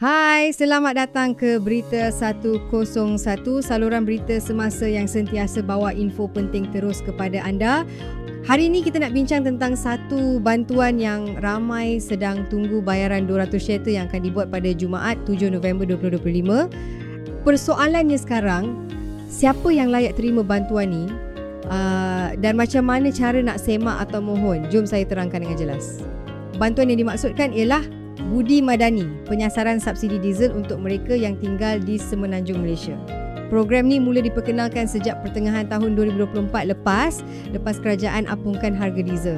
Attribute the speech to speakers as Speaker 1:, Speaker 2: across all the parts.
Speaker 1: Hai, selamat datang ke Berita 101, saluran berita semasa yang sentiasa bawa info penting terus kepada anda. Hari ini kita nak bincang tentang satu bantuan yang ramai sedang tunggu, bayaran 200 syarikat yang akan dibuat pada Jumaat 7 November 2025. Persoalannya sekarang, siapa yang layak terima bantuan ni dan macam mana cara nak semak atau mohon? Jom saya terangkan dengan jelas. Bantuan yang dimaksudkan ialah Budi Madani, penyasaran subsidi diesel untuk mereka yang tinggal di Semenanjung Malaysia. Program ni mula diperkenalkan sejak pertengahan tahun 2024 lepas kerajaan apungkan harga diesel.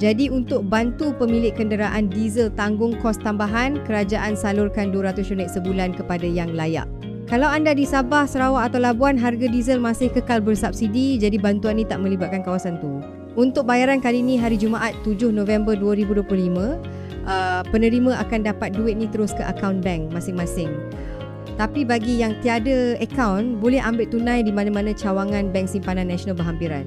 Speaker 1: Jadi untuk bantu pemilik kenderaan diesel tanggung kos tambahan, kerajaan salurkan 200 unit sebulan kepada yang layak. Kalau anda di Sabah, Sarawak atau Labuan, harga diesel masih kekal bersubsidi, jadi bantuan ni tak melibatkan kawasan tu. Untuk bayaran kali ni hari Jumaat 7 November 2025, penerima akan dapat duit ni terus ke akaun bank masing-masing. Tapi bagi yang tiada akaun, boleh ambil tunai di mana-mana cawangan Bank Simpanan Nasional berhampiran.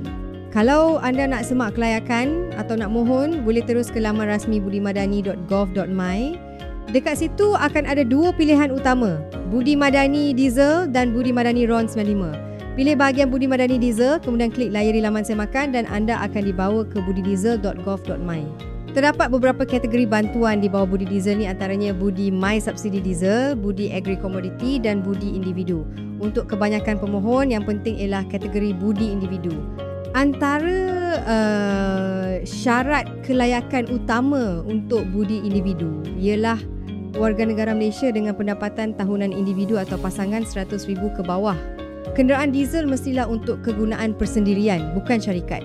Speaker 1: Kalau anda nak semak kelayakan atau nak mohon, boleh terus ke laman rasmi budimadani.gov.my. Dekat situ akan ada dua pilihan utama, Budi Madani Diesel dan Budi Madani RON 95. Pilih bahagian Budi Madani Diesel, kemudian klik layari laman semakan dan anda akan dibawa ke budidiesel.gov.my. Terdapat beberapa kategori bantuan di bawah Budi Diesel ni, antaranya Budi My Subsidi Diesel, Budi Agri Commodity dan Budi Individu. Untuk kebanyakan pemohon, yang penting ialah kategori Budi Individu. Antara syarat kelayakan utama untuk Budi Individu ialah warga negara Malaysia dengan pendapatan tahunan individu atau pasangan 100,000 ke bawah. Kenderaan diesel mestilah untuk kegunaan persendirian, bukan syarikat.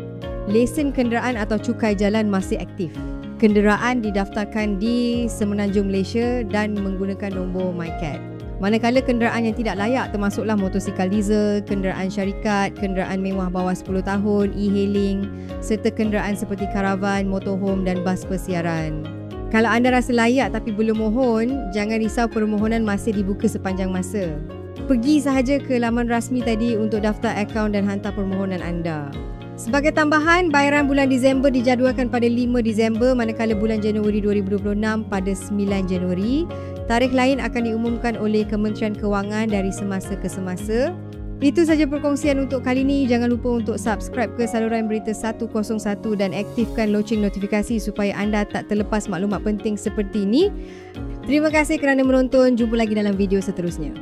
Speaker 1: Lesen kenderaan atau cukai jalan masih aktif. Kenderaan didaftarkan di Semenanjung Malaysia dan menggunakan nombor MyCat. Manakala kenderaan yang tidak layak termasuklah motosikal diesel, kenderaan syarikat, kenderaan mewah bawah 10 tahun, e-hailing serta kenderaan seperti karavan, motorhome dan bas persiaran. Kalau anda rasa layak tapi belum mohon, jangan risau, permohonan masih dibuka sepanjang masa. Pergi sahaja ke laman rasmi tadi untuk daftar akaun dan hantar permohonan anda. Sebagai tambahan, bayaran bulan Disember dijadualkan pada 5 Disember manakala bulan Januari 2026 pada 9 Januari. Tarikh lain akan diumumkan oleh Kementerian Kewangan dari semasa ke semasa. Itu saja perkongsian untuk kali ini. Jangan lupa untuk subscribe ke saluran Berita 101 dan aktifkan loceng notifikasi supaya anda tak terlepas maklumat penting seperti ini. Terima kasih kerana menonton. Jumpa lagi dalam video seterusnya.